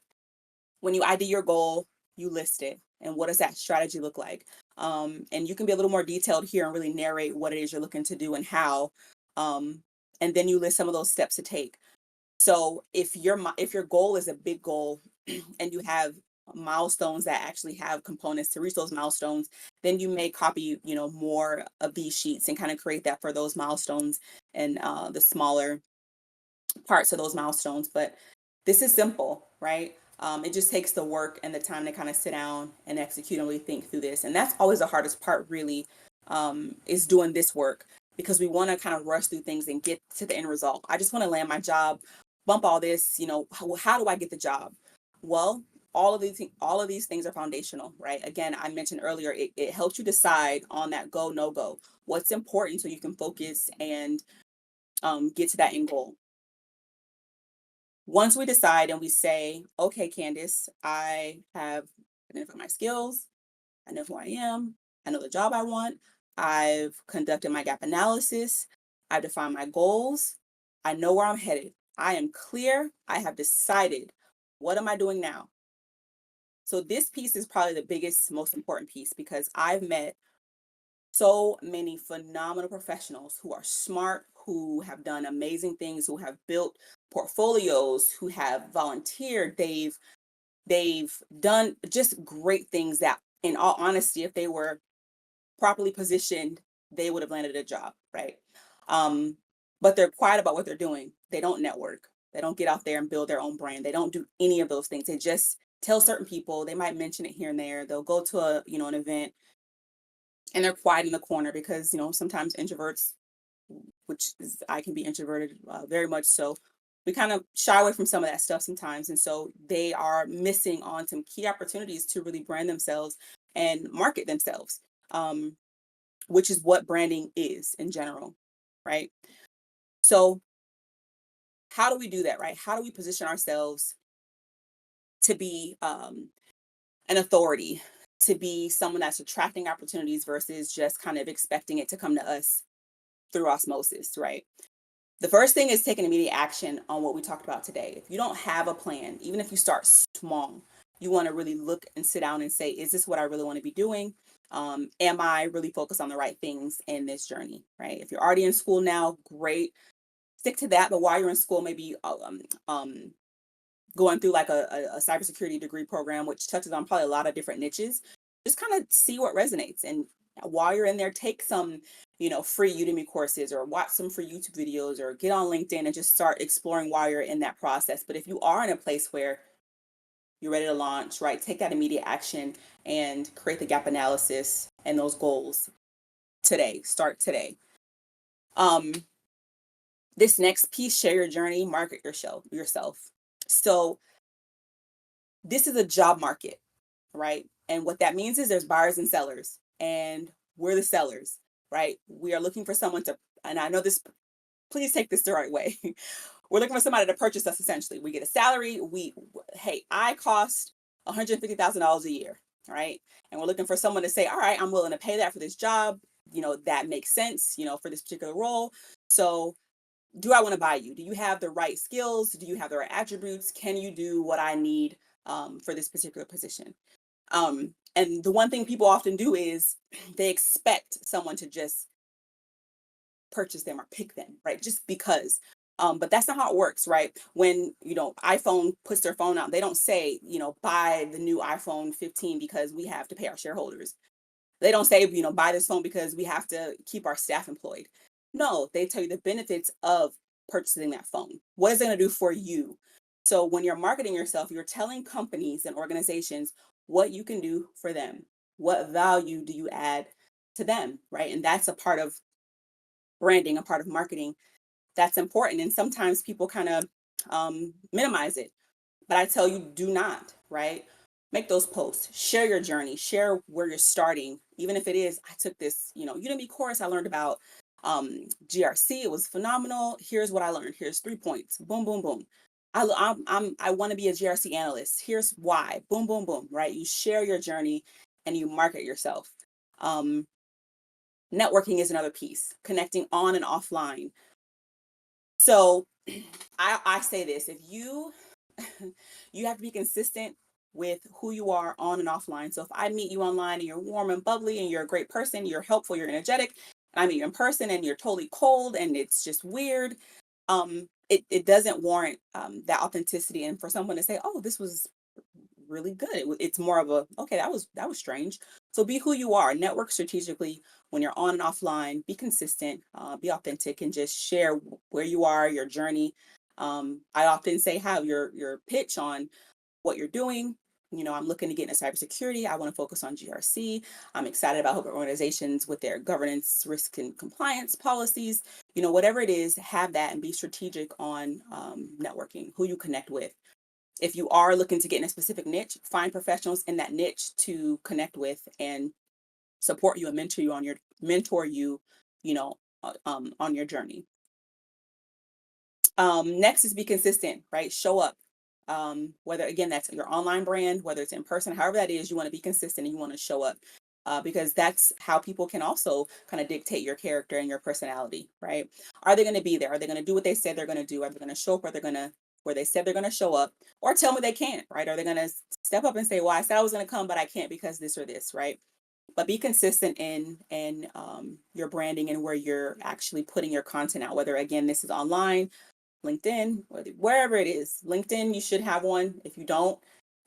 when you ID your goal, you list it. And what does that strategy look like? And you can be a little more detailed here and really narrate what it is you're looking to do and how. Um, and then you list some of those steps to take. So if your goal is a big goal and you have milestones that actually have components to reach those milestones, then you may copy, more of these sheets and kind of create that for those milestones and the smaller parts of those milestones. But this is simple, right? It just takes the work and the time to kind of sit down and execute and really think through this. And that's always the hardest part, really, is doing this work because we want to kind of rush through things and get to the end result. I just want to land my job, bump all this, how do I get the job? Well, all of these things are foundational, right? Again, I mentioned earlier, it helps you decide on that go, no go, what's important so you can focus and get to that end goal. Once we decide and we say, okay, Candace, I have identified my skills, I know who I am, I know the job I want, I've conducted my gap analysis, I've defined my goals, I know where I'm headed, I am clear, I have decided, what am I doing now? So this piece is probably the biggest, most important piece because I've met so many phenomenal professionals who are smart, who have done amazing things, who have built portfolios, who have volunteered, they've done just great things that in all honesty, if they were properly positioned, they would have landed a job, right? Um, but they're quiet about what they're doing. They don't network. They don't get out there and build their own brand. They don't do any of those things. They just tell certain people, they might mention it here and there. They'll go to an event and they're quiet in the corner because sometimes introverts, which is I can be introverted very much so, we kind of shy away from some of that stuff sometimes, and so they are missing on some key opportunities to really brand themselves and market themselves, um, which is what branding is in general, right? So how do we do that, right? How do we position ourselves to be an authority, to be someone that's attracting opportunities versus just kind of expecting it to come to us through osmosis, right? The first thing is taking immediate action on what we talked about today. If you don't have a plan, even if you start small, you want to really look and sit down and say, is this what I really want to be doing? Am I really focused on the right things in this journey, right? If you're already in school now, great. Stick to that. But while you're in school, maybe going through like a cybersecurity degree program, which touches on probably a lot of different niches, just kind of see what resonates. And while you're in there, take some, free Udemy courses or watch some free YouTube videos or get on LinkedIn and just start exploring while you're in that process. But if you are in a place where you're ready to launch, right, take that immediate action and create the gap analysis and those goals today. Start today. Um, this next piece, share your journey, market yourself. So this is a job market, right? And what that means is there's buyers and sellers, and we're the sellers, right? We are looking for someone to, and I know this, please take this the right way. We're looking for somebody to purchase us essentially. We get a salary. Hey, I cost $150,000 a year, right? And we're looking for someone to say, all right, I'm willing to pay that for this job. That makes sense, for this particular role. So do I want to buy you? Do you have the right skills? Do you have the right attributes? Can you do what I need for this particular position? And the one thing people often do is they expect someone to just purchase them or pick them, right? Just because. But that's not how it works, right? When, iPhone puts their phone out, they don't say, buy the new iPhone 15 because we have to pay our shareholders. They don't say, buy this phone because we have to keep our staff employed. No, they tell you the benefits of purchasing that phone. What is it going to do for you? So when you're marketing yourself, you're telling companies and organizations what you can do for them. What value do you add to them, right? And that's a part of branding, a part of marketing that's important. And sometimes people kind of minimize it. But I tell you, do not, right? Make those posts, share your journey, share where you're starting. Even if it is, I took this, Udemy course, I learned about GRC, it was phenomenal. Here's what I learned. Here's 3 points. Boom, boom, boom. I want to be a GRC analyst. Here's why. Boom, boom, boom. Right? You share your journey and you market yourself. Um, Networking is another piece. Connecting on and offline. So I say this: if you you have to be consistent with who you are on and offline. So if I meet you online and you're warm and bubbly and you're a great person, you're helpful, you're energetic, and I meet you in person and you're totally cold and it's just weird, it doesn't warrant that authenticity. And for someone to say, "Oh, this was really good," it's more of a, "Okay, that was strange." So be who you are. Network strategically when you're on and offline. Be consistent. Be authentic, and just share where you are, your journey. I often say, have your pitch on what you're doing. I'm looking to get into cybersecurity. I want to focus on GRC. I'm excited about helping organizations with their governance, risk, and compliance policies. Whatever it is, have that and be strategic on networking, who you connect with. If you are looking to get in a specific niche, find professionals in that niche to connect with and support you and mentor you, on your journey. Next is be consistent, right? Show up. Whether again that's your online brand, whether it's in person, however that is, you want to be consistent and you want to show up. Because that's how people can also kind of dictate your character and your personality, right? Are they going to be there? Are they going to do what they said they're going to do? Are they going to show up? Are they going to where they said they're going to show up? Or tell me they can't, right? Are they going to step up and say, "Well, I said I was going to come, but I can't because this or this," right? But be consistent in your branding and where you're actually putting your content out. Whether again this is online, LinkedIn, wherever it is. LinkedIn, you should have one. If you don't,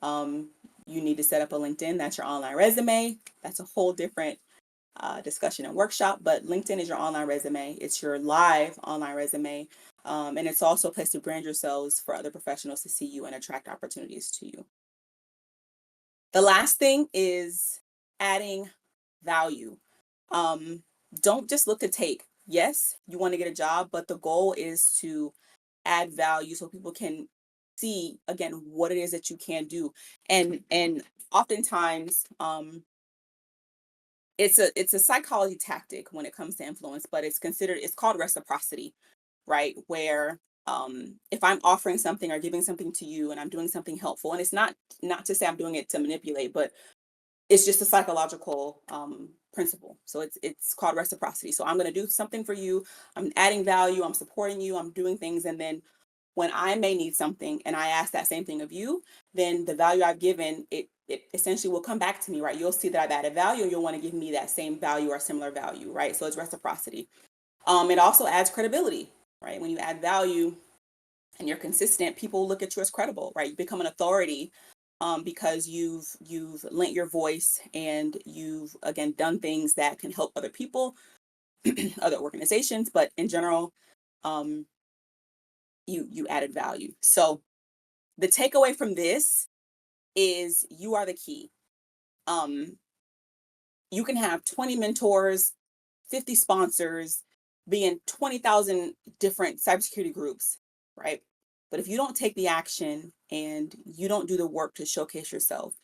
um, you need to set up a LinkedIn. That's your online resume. That's a whole different discussion and workshop. But LinkedIn is your online resume. It's your live online resume. And it's also a place to brand yourselves for other professionals to see you and attract opportunities to you. The last thing is adding value. Um, don't just look to take. Yes, you want to get a job, but the goal is to add value so people can see again what it is that you can do. And oftentimes it's a psychology tactic when it comes to influence, but it's called reciprocity, right? Where if I'm offering something or giving something to you and I'm doing something helpful, and it's not to say I'm doing it to manipulate, but it's just a psychological principle. So it's called reciprocity. So I'm going to do something for you. I'm adding value. I'm supporting you. I'm doing things, and then when I may need something and I ask that same thing of you, then the value I've given it essentially will come back to me, right? You'll see that I've added value. You'll want to give me that same value or similar value, right? So it's reciprocity. It also adds credibility, right? When you add value and you're consistent, people look at you as credible, right? You become an authority because you've lent your voice and you've again done things that can help other people, other organizations, but in general, um, you added value. So the takeaway from this is you are the key. Um, you can have 20 mentors, 50 sponsors, be in 20,000 different cybersecurity groups, right? But if you don't take the action and you don't do the work to showcase yourself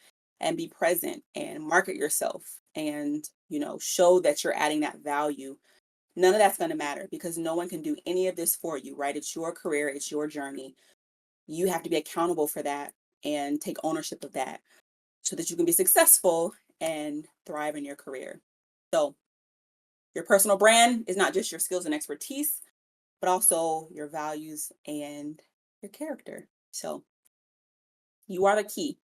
and be present and market yourself and, show that you're adding that value, none of that's going to matter because no one can do any of this for you, right? It's your career, it's your journey. You have to be accountable for that and take ownership of that so that you can be successful and thrive in your career. So, your personal brand is not just your skills and expertise, but also your values and your character. So, you are the key.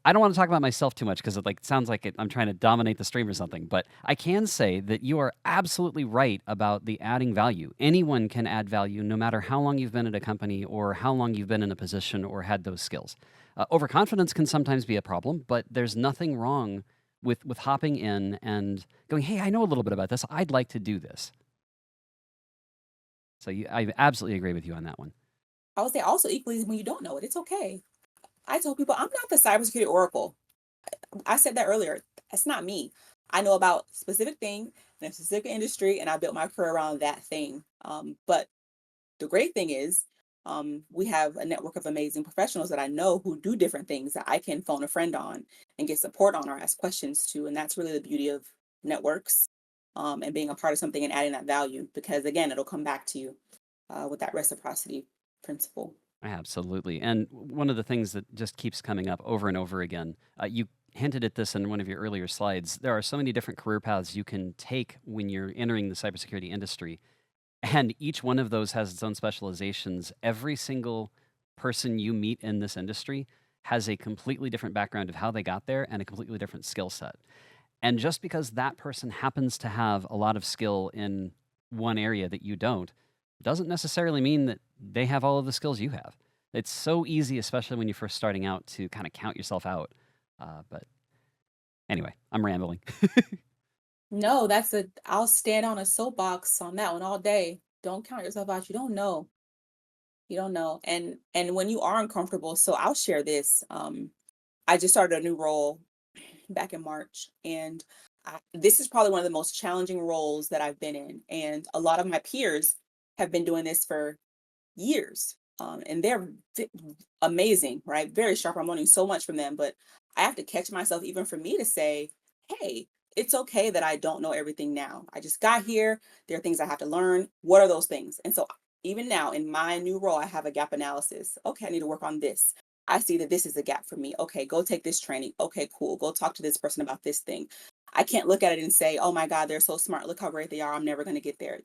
I don't want to talk about myself too much because it sounds like I'm trying to dominate the stream or something. But I can say that you are absolutely right about the adding value. Anyone can add value, no matter how long you've been at a company or how long you've been in a position or had those skills. Overconfidence can sometimes be a problem, but there's nothing wrong with hopping in and going, "Hey, I know a little bit about this. I'd like to do this." So I absolutely agree with you on that one. I would say also equally when you don't know it, it's okay. I tell people I'm not the cybersecurity oracle. I said that earlier. That's not me. I know about specific thing in a specific industry, and I built my career around that thing. But the great thing is, we have a network of amazing professionals that I know who do different things that I can phone a friend on and get support on or ask questions to. And that's really the beauty of networks, and being a part of something and adding that value, because again, it'll come back to you with that reciprocity principle. Absolutely. And one of the things that just keeps coming up over and over again, you hinted at this in one of your earlier slides. There are so many different career paths you can take when you're entering the cybersecurity industry. And each one of those has its own specializations. Every single person you meet in this industry has a completely different background of how they got there and a completely different skill set. And just because that person happens to have a lot of skill in one area that you don't, doesn't necessarily mean that they have all of the skills you have. It's so easy, especially when you're first starting out, to kind of count yourself out. But anyway, I'm rambling. No, I'll stand on a soapbox on that one all day. Don't count yourself out. You don't know. You don't know. And when you are uncomfortable, so I'll share this. I just started a new role back in March, and this is probably one of the most challenging roles that I've been in. And a lot of my peers have been doing this for years. And they're amazing, right? Very sharp. I'm learning so much from them, but I have to catch myself, even for me to say, hey, it's okay that I don't know everything now. I just got here. There are things I have to learn. What are those things? And so, even now in my new role, I have a gap analysis. Okay, I need to work on this. I see that this is a gap for me. Okay, go take this training. Okay, cool. Go talk to this person about this thing. I can't look at it and say, oh my God, they're so smart. Look how great they are. I'm never going to get there.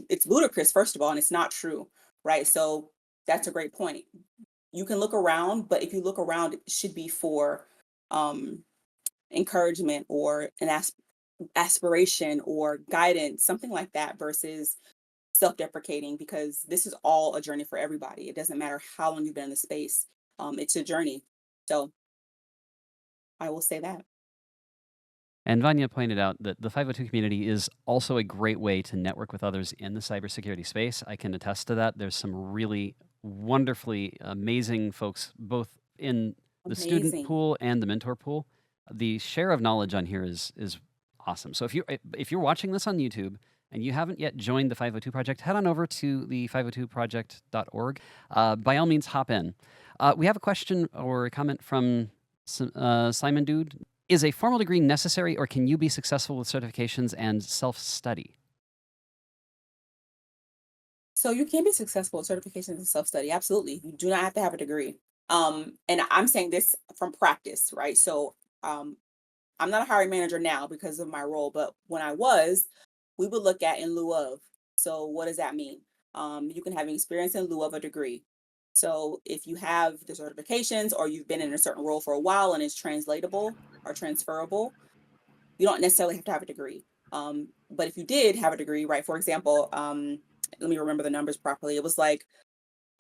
It's ludicrous, first of all, and it's not true, right? So that's a great point. You can look around, but if you look around, it should be for um, encouragement or aspiration or guidance, something like that, versus self-deprecating, because this is all a journey for everybody. It doesn't matter how long you've been in the space. It's a journey. So I will say that. And Vanya pointed out that the 502 community is also a great way to network with others in the cybersecurity space. I can attest to that. There's some really wonderfully amazing folks, both in the student Amazing. pool and the mentor pool. The share of knowledge on here is awesome. So if you're watching this on YouTube and you haven't yet joined the 502 project, head on over to the 502project.org. By all means, hop in. We have a question or a comment from Simon Dude. Is a formal degree necessary, or can you be successful with certifications and self-study? So you can be successful with certifications and self-study. Absolutely. You do not have to have a degree. And I'm saying this from practice, right? So um, I'm not a hiring manager now because of my role, but when I was, we would look at in lieu of. So what does that mean? You can have experience in lieu of a degree. So if you have the certifications or you've been in a certain role for a while and it's translatable or transferable, you don't necessarily have to have a degree. But if you did have a degree, right? For example, let me remember the numbers properly. It was like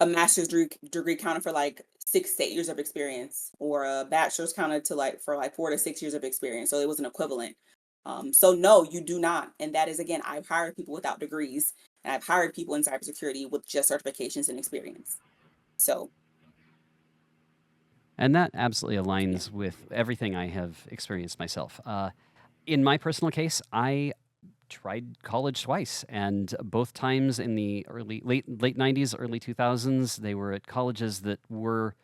a master's degree counted for like 6 to 8 years of experience, or a bachelor's counted to like for like 4 to 6 years of experience. So it was an equivalent. So no, you do not. And that is, again, I've hired people without degrees, and I've hired people in cybersecurity with just certifications and experience. So And that absolutely yeah, aligns with everything I have experienced myself. In my personal case, I tried college twice, and both times in the late 90s, early 2000s, they were at colleges that were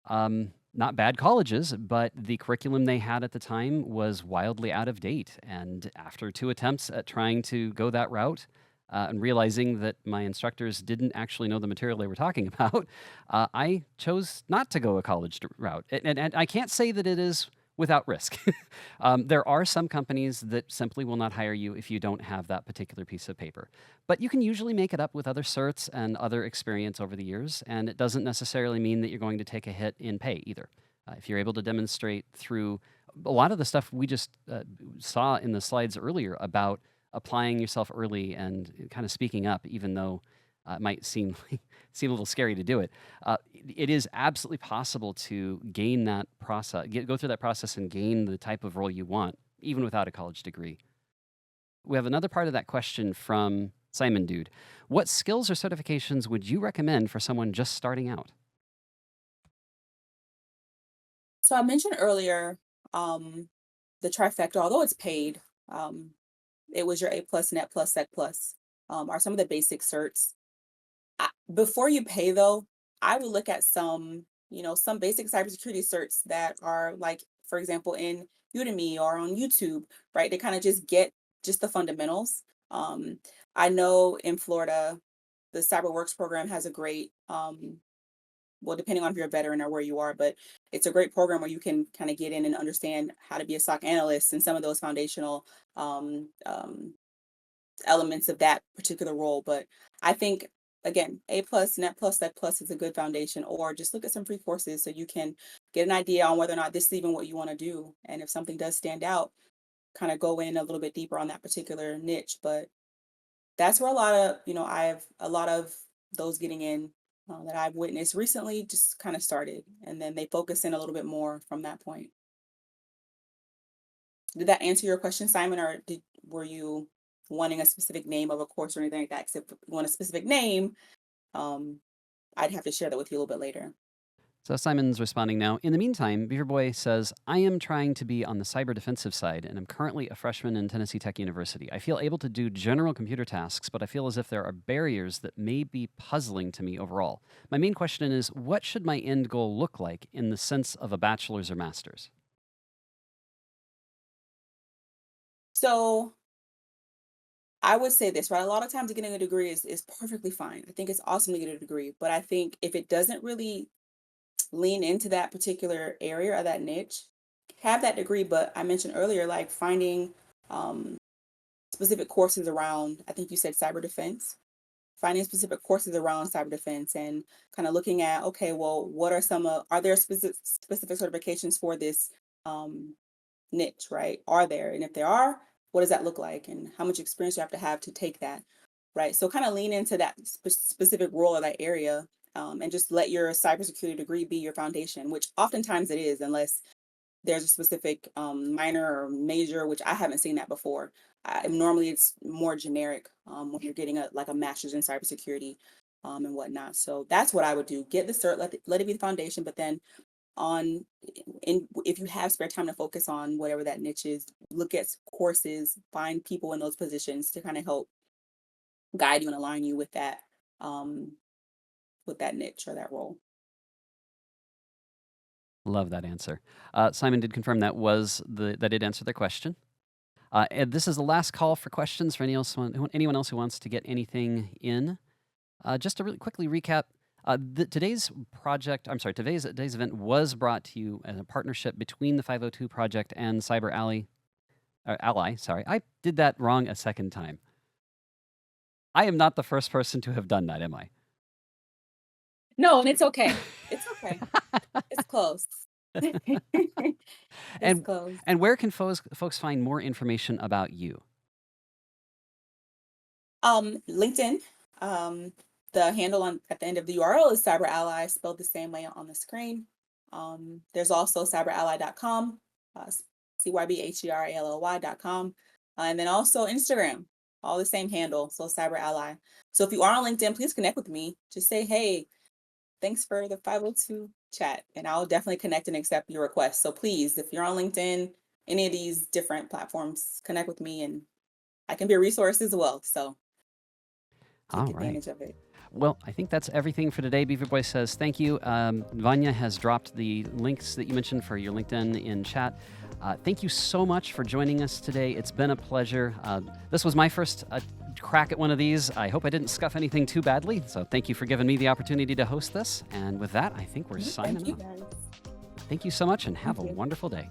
not bad colleges, but the curriculum they had at the time was wildly out of date. And after two attempts at trying to go that route, and realizing that my instructors didn't actually know the material they were talking about, I chose not to go a college route. And I can't say that it is without risk. There are some companies that simply will not hire you if you don't have that particular piece of paper. But you can usually make it up with other certs and other experience over the years, and it doesn't necessarily mean that you're going to take a hit in pay either. If you're able to demonstrate through a lot of the stuff we just saw in the slides earlier about applying yourself early and kind of speaking up, even though it might seem seem a little scary to do it. It is absolutely possible to gain that process, go through that process, and gain the type of role you want, even without a college degree. We have another part of that question from Simon Dude. What skills or certifications would you recommend for someone just starting out? so I mentioned earlier, um, the trifecta, although it's paid, um, it was your A plus, Net plus, Sec plus, are some of the basic certs. Before you pay though, I would look at some basic cybersecurity certs that are like for example, in Udemy or on YouTube, right? They kind of just get just the fundamentals. I know in Florida, the CyberWorks program has a great, well, depending on if you're a veteran or where you are, but it's a great program where you can kind of get in and understand how to be a SOC analyst and some of those foundational um, um, elements of that particular role. But I think again, A plus, Net plus, Sec plus is a good foundation, or just look at some free courses so you can get an idea on whether or not this is even what you want to do. And if something does stand out, kind of go in a little bit deeper on that particular niche. But that's where a lot of, I have a lot of those getting in that I've witnessed recently just kind of started. And then they focus in a little bit more from that point. Did that answer your question, Simon, or were you wanting a specific name of a course or anything like that? Except if you want a specific name, um, I'd have to share that with you a little bit later. So Simon's responding now. In the meantime, Beaver Boy says, I am trying to be on the cyber defensive side, and I'm currently a freshman in Tennessee Tech University. I feel able to do general computer tasks, but I feel as if there are barriers that may be puzzling to me overall. My main question is, what should my end goal look like in the sense of a bachelor's or master's? So I would say this, right? A lot of times getting a degree is perfectly fine. I think it's awesome to get a degree, but I think if it doesn't really lean into that particular area or that niche, have that degree. But I mentioned earlier, like finding um, specific courses around, I think you said cyber defense, finding specific courses around cyber defense and kind of looking at, okay, well, what are are there specific certifications for this niche, right? Are there? And if there are, what does that look like? And how much experience you have to take that, right? So kind of lean into that specific role or that area, and just let your cybersecurity degree be your foundation, which oftentimes it is, unless there's a specific minor or major, which I haven't seen that before. Normally, it's more generic when you're getting like a master's in cybersecurity and whatnot. So that's what I would do: get the cert, let it be the foundation, but then on if you have spare time to focus on whatever that niche is, look at courses, find people in those positions to kind of help guide you and align you um, with that niche or that role. Love that answer. Simon did confirm that did answer their question. And this is the last call for questions for anyone else who wants to get anything in. Just to really quickly recap, today's event was brought to you as a partnership between the 502 Project and Cyber Ally. Sorry, I did that wrong a second time. I am not the first person to have done that, am I? No, and it's okay. It's okay. It's close. It's And close. and where can folks find more information about you? LinkedIn. The handle at the end of the URL is Cyber Ally, spelled the same way on the screen. There's also cyberally.com, cyberally.com, and then also Instagram, all the same handle, so Cyber Ally. So if you are on LinkedIn, please connect with me. Just say, hey, thanks for the 502 chat, and I'll definitely connect and accept your request. So please, if you're on LinkedIn, any of these different platforms, connect with me, and I can be a resource as well. So take advantage of it. Well, I think that's everything for today. Beaver Boy says thank you. Vanya has dropped the links that you mentioned for your LinkedIn in chat. Thank you so much for joining us today. It's been a pleasure. This was my first crack at one of these. I hope I didn't scuff anything too badly. So thank you for giving me the opportunity to host this. And with that, I think we're signing off. Guys. Thank you so much and have a wonderful day.